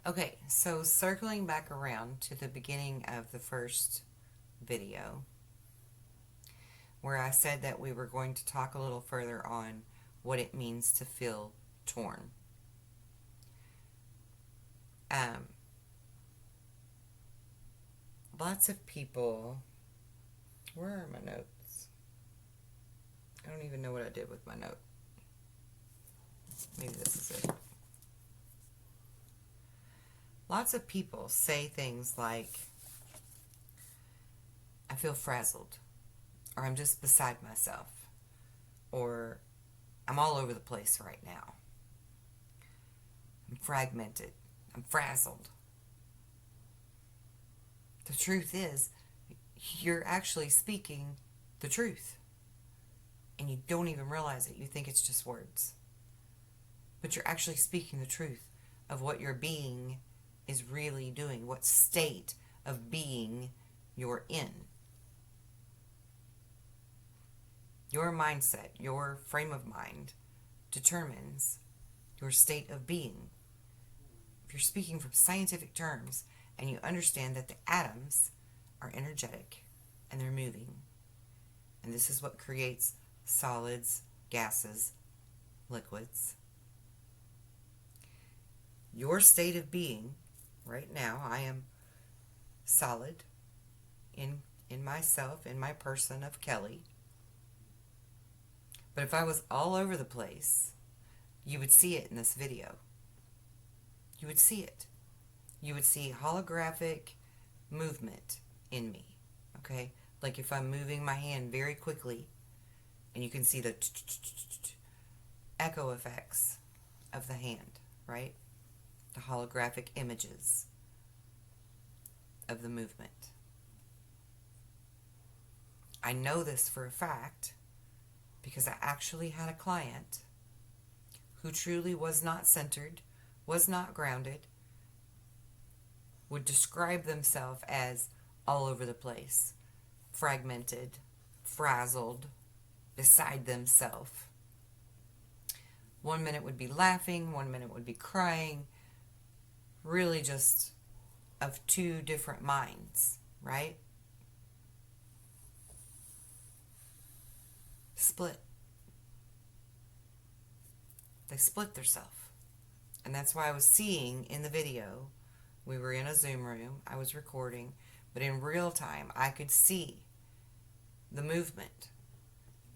Okay, so circling back around to the beginning of the first video, where I said that we were going to talk a little further on what it means to feel torn. Um, Lots of people. Where are my notes? I don't even know what I did with my note. Maybe this is it. Lots of people say things like, I feel frazzled, or I'm just beside myself, or I'm all over the place right now. I'm fragmented. I'm frazzled. The truth is, you're actually speaking the truth. And you don't even realize it. You think it's just words. But you're actually speaking the truth of what your being is really doing, what state of being you're in. Your mindset, your frame of mind determines your state of being. If you're speaking from scientific terms and you understand that the atoms are energetic and they're moving, and this is what creates solids, gases, liquids. Your state of being, right now, I am solid in myself, in my person of Kelly. But if I was all over the place, you would see it in this video. You would see it. You would see holographic movement in me, okay? Like if I'm moving my hand very quickly, and you can see the echo effects of the hand, right? The holographic images of the movement. I know this for a fact because I actually had a client who truly was not centered, was not grounded, would describe themselves as all over the place, fragmented, frazzled, beside themselves. 1 minute would be laughing, 1 minute would be crying, really just of two different minds, right? Split. They split themselves. And that's why I was seeing in the video, we were in a Zoom room, I was recording, but in real time I could see the movement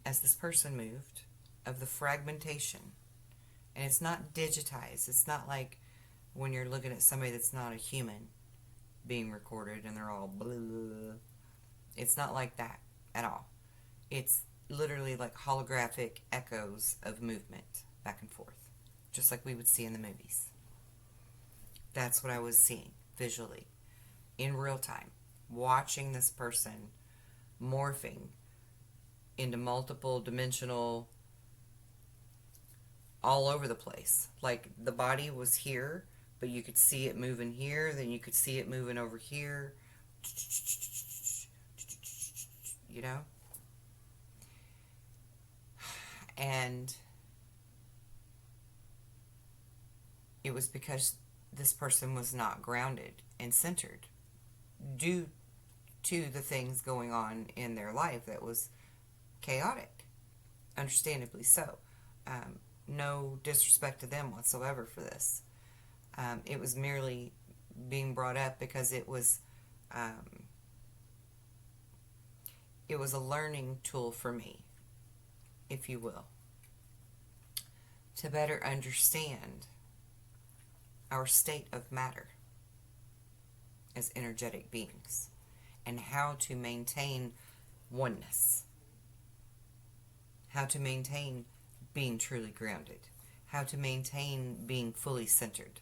as this person moved of the fragmentation. And it's not digitized. It's not like when you're looking at somebody that's not a human being recorded and they're all blah, blah, blah. It's not like that at all. It's literally like holographic echoes of movement back and forth, just like we would see in the movies. That's what I was seeing visually in real time, watching this person morphing into multiple dimensional, all over the place. Like the body was here, but you could see it moving here, then you could see it moving over here, you know? And it was because this person was not grounded and centered due to the things going on in their life that was chaotic, understandably so. No disrespect to them whatsoever for this. It was merely being brought up because it was a learning tool for me, if you will, to better understand our state of matter as energetic beings and how to maintain oneness, how to maintain being truly grounded, how to maintain being fully centered.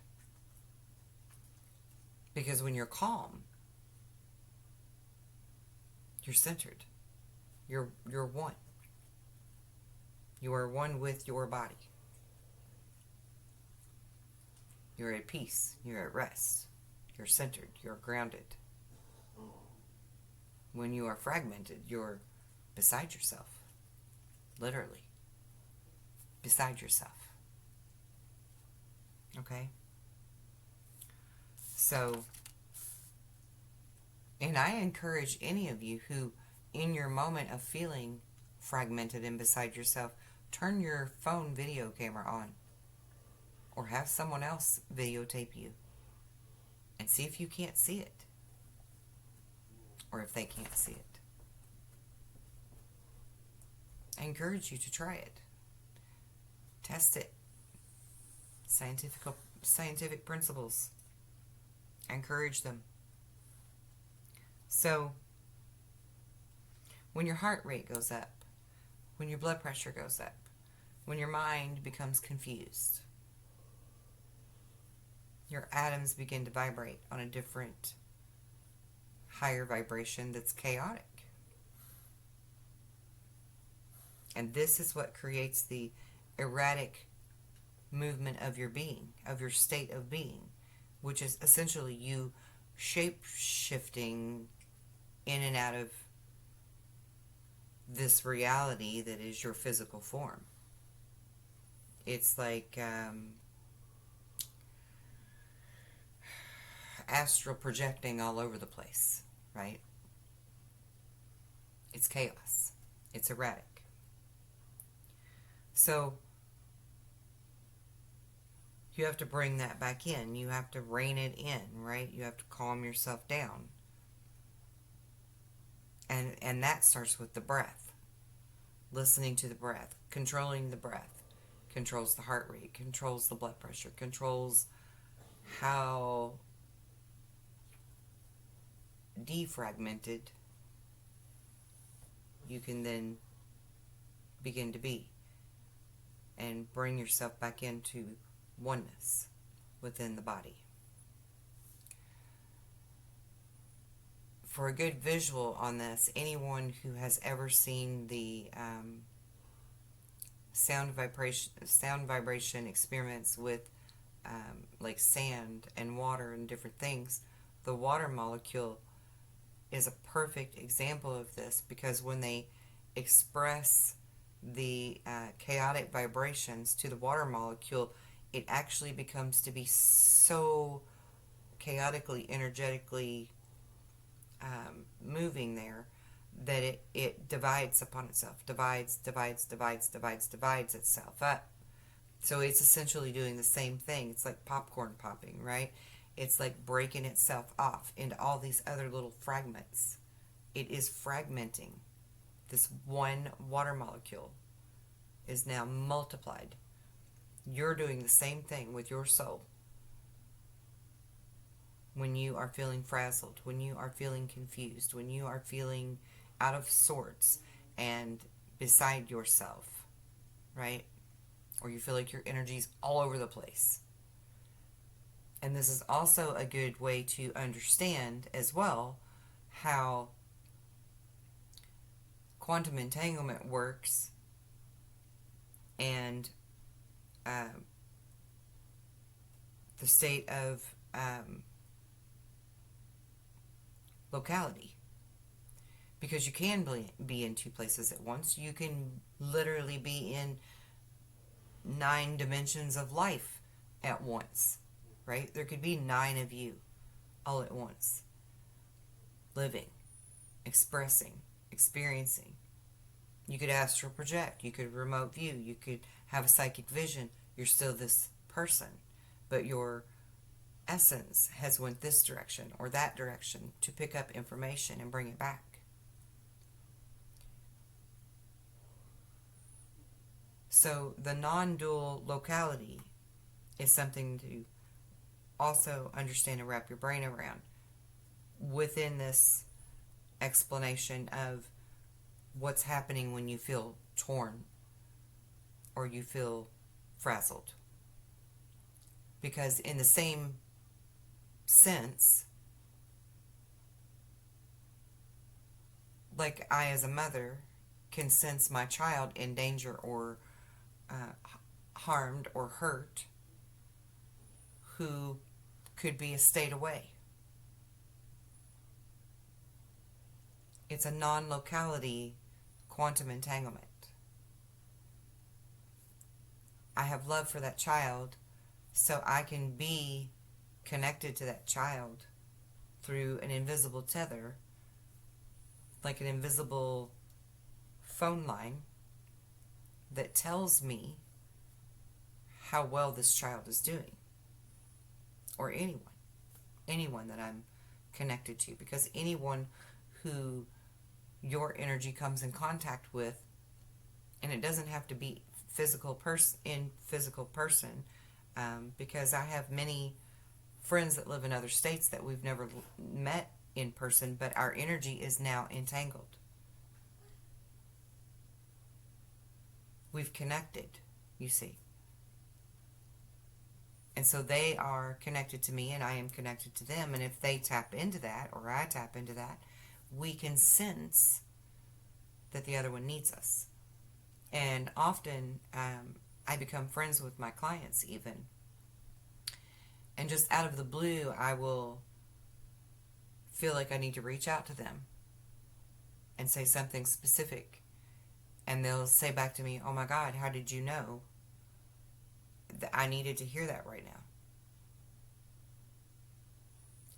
Because when you're calm, you're centered. You're one. You are one with your body. You're at peace. You're at rest. You're centered. You're grounded. When you are fragmented, you're beside yourself. Literally. Beside yourself. Okay? So, and I encourage any of you who, in your moment of feeling fragmented and beside yourself, turn your phone video camera on or have someone else videotape you and see if you can't see it or if they can't see it. I encourage you to try it. Test it. Scientific principles. I encourage them. So, when your heart rate goes up, when your blood pressure goes up, when your mind becomes confused, your atoms begin to vibrate on a different, higher vibration that's chaotic. And this is what creates the erratic movement of your being, of your state of being, which is essentially you shape-shifting in and out of this reality that is your physical form. It's like astral projecting all over the place, right? It's chaos. It's erratic. So you have to bring that back in. You have to rein it in, right? You have to calm yourself down. And that starts with the breath. Listening to the breath, controlling the breath, controls the heart rate, controls the blood pressure, controls how defragmented you can then begin to be and bring yourself back into oneness within the body. For a good visual on this, anyone who has ever seen the sound vibration experiments with like sand and water and different things, the water molecule is a perfect example of this, because when they express the chaotic vibrations to the water molecule, it actually becomes to be so chaotically, energetically moving there that it divides upon itself, divides itself up. So it's essentially doing the same thing. It's like popcorn popping, right? It's like breaking itself off into all these other little fragments. It is fragmenting. This one water molecule is now multiplied. You're doing the same thing with your soul. When you are feeling frazzled, when you are feeling confused, when you are feeling out of sorts and beside yourself, right? Or you feel like your energy's all over the place. And this is also a good way to understand as well how quantum entanglement works and the state of locality. Because you can be in two places at once. You can literally be in 9 dimensions of life at once, right? There could be 9 of you all at once, living, expressing, experiencing. You could astral project, you could remote view, you could have a psychic vision. You're still this person, but your essence has went this direction or that direction to pick up information and bring it back. So the non-dual locality is something to also understand and wrap your brain around within this explanation of what's happening when you feel torn or you feel frazzled. Because in the same sense, like I as a mother can sense my child in danger or harmed or hurt, who could be a state away. It's a non-locality quantum entanglement. I have love for that child, so I can be connected to that child through an invisible tether, like an invisible phone line that tells me how well this child is doing, or anyone that I'm connected to, because anyone who your energy comes in contact with, and it doesn't have to be physical person, because I have many friends that live in other states that we've never met in person, but our energy is now entangled. We've connected, you see. And so they are connected to me and I am connected to them. And if they tap into that, or I tap into that, we can sense that the other one needs us. And often I become friends with my clients even. And just out of the blue, I will feel like I need to reach out to them and say something specific. And they'll say back to me, "Oh my God, how did you know that I needed to hear that right now?"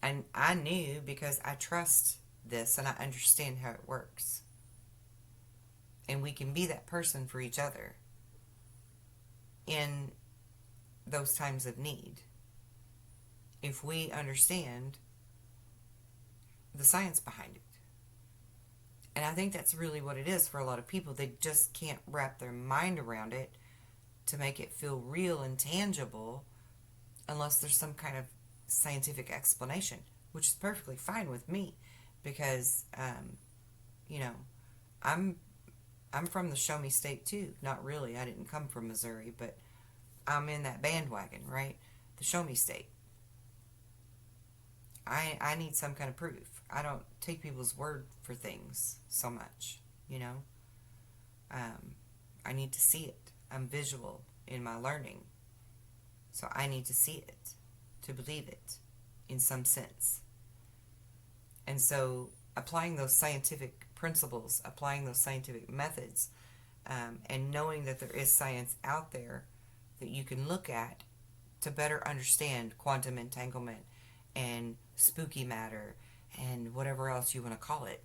And I knew because I trust this and I understand how it works. And we can be that person for each other in those times of need if we understand the science behind it. And I think that's really what it is for a lot of people. They just can't wrap their mind around it to make it feel real and tangible unless there's some kind of scientific explanation, which is perfectly fine with me because, I'm from the show me state too. Not really. I didn't come from Missouri, but I'm in that bandwagon, right? The show me state. I need some kind of proof. I don't take people's word for things so much, I need to see it. I'm visual in my learning. So I need to see it to believe it in some sense. And so applying those scientific principles, applying those scientific methods, and knowing that there is science out there that you can look at to better understand quantum entanglement and spooky matter and whatever else you want to call it,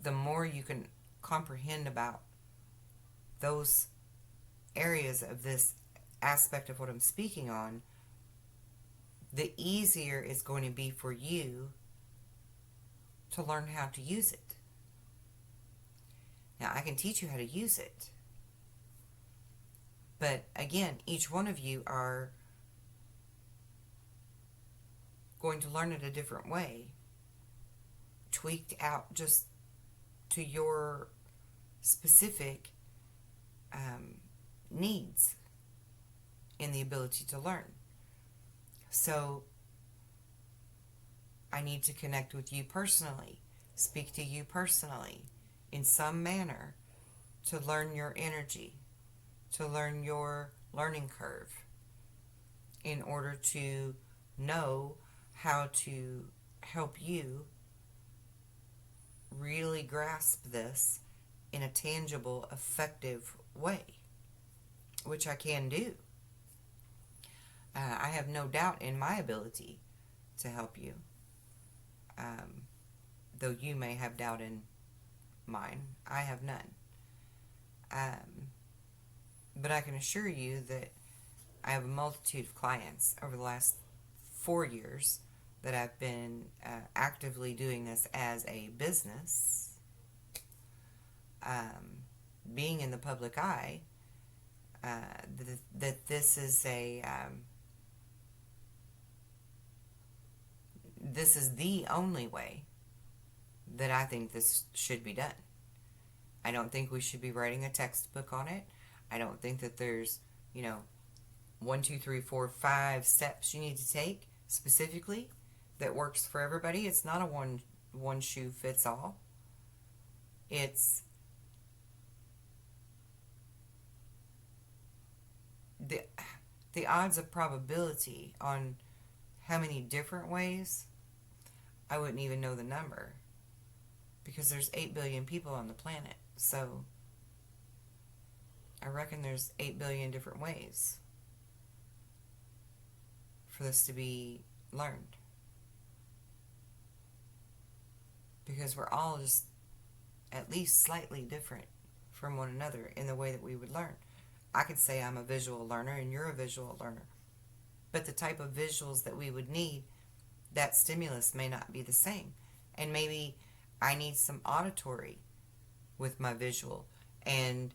the more you can comprehend about those areas of this aspect of what I'm speaking on, the easier it's going to be for you to learn how to use it. Now, I can teach you how to use it. But again, each one of you are going to learn it a different way, tweaked out just to your specific needs in the ability to learn. So I need to connect with you personally, speak to you personally in some manner to learn your energy, to learn your learning curve in order to know how to help you really grasp this in a tangible, effective way, which I can do. I have no doubt in my ability to help you, though you may have doubt in mine. I have none. But I can assure you that I have a multitude of clients over the last 4 years that I've been actively doing this as a business, being in the public eye, that this is this is the only way that I think this should be done. I don't think we should be writing a textbook on it. I don't think that there's, 1, 2, 3, 4, 5 steps you need to take specifically that works for everybody. It's not a one shoe fits all. It's the odds of probability on how many different ways, I wouldn't even know the number, because there's 8 billion people on the planet. So I reckon there's 8 billion different ways. for this to be learned. Because we're all just at least slightly different from one another in the way that we would learn. I could say I'm a visual learner and you're a visual learner. But the type of visuals that we would need, that stimulus may not be the same. And maybe I need some auditory with my visual, and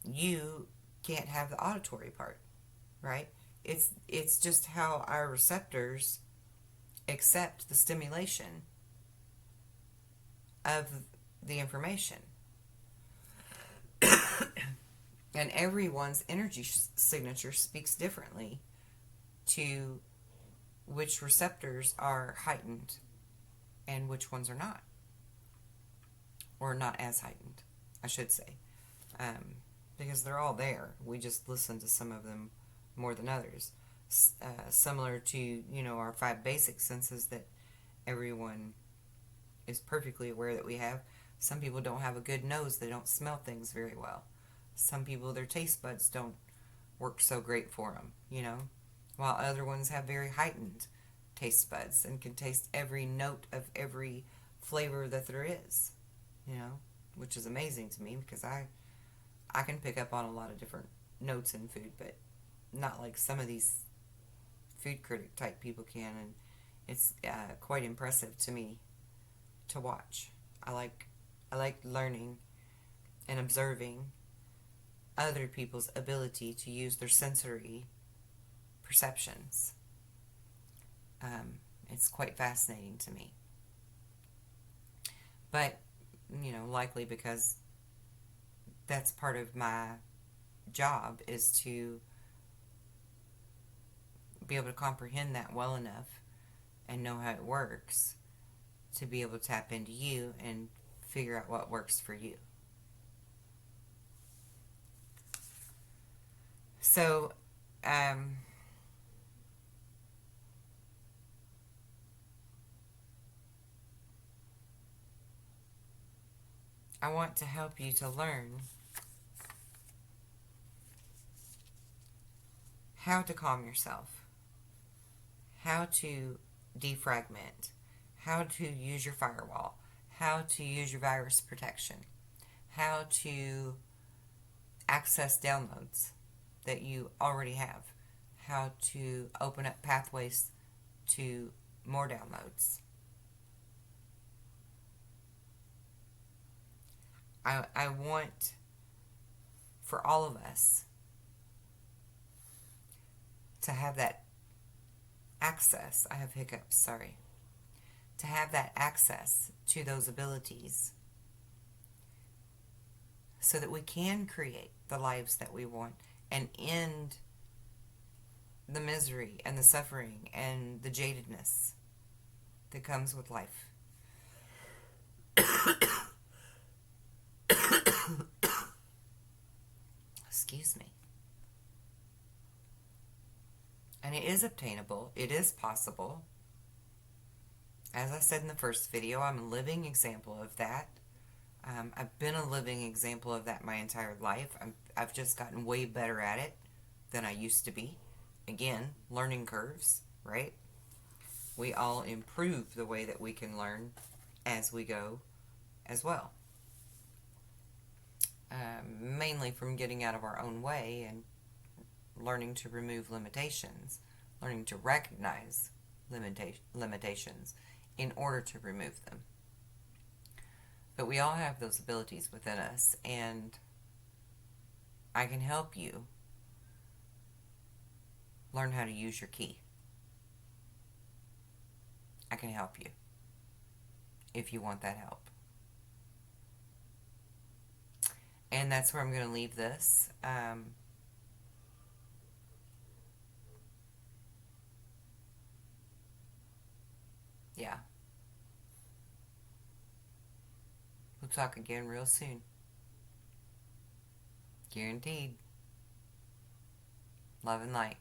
you can't have the auditory part, right? It's just how our receptors accept the stimulation of the information. And everyone's energy signature speaks differently to which receptors are heightened and which ones are not. Or not as heightened, I should say. Because they're all there. We just listen to some of them more than others. Similar to, our 5 basic senses that everyone is perfectly aware that we have. Some people don't have a good nose. They don't smell things very well. Some people, their taste buds don't work so great for them, while other ones have very heightened taste buds and can taste every note of every flavor that there is, which is amazing to me because I can pick up on a lot of different notes in food, but not like some of these food critic type people can, and it's quite impressive to me to watch. I like learning and observing other people's ability to use their sensory perceptions. It's quite fascinating to me. But, likely because that's part of my job is to be able to comprehend that well enough and know how it works to be able to tap into you and figure out what works for you. So, I want to help you to learn how to calm yourself, how to defragment, how to use your firewall, how to use your virus protection, how to access downloads that you already have, how to open up pathways to more downloads. I want for all of us to have that access. I have hiccups, sorry. To have that access to those abilities so that we can create the lives that we want and end the misery and the suffering and the jadedness that comes with life. Excuse me. And it is obtainable. It is possible. As I said in the first video, I'm a living example of that. I've been a living example of that my entire life. I've just gotten way better at it than I used to be. Again, learning curves, right? We all improve the way that we can learn as we go as well. Mainly from getting out of our own way and learning to remove limitations, learning to recognize limitations in order to remove them. But we all have those abilities within us, and I can help you learn how to use your key. I can help you if you want that help. And that's where I'm going to leave this. Yeah. We'll talk again real soon. Guaranteed. Love and light.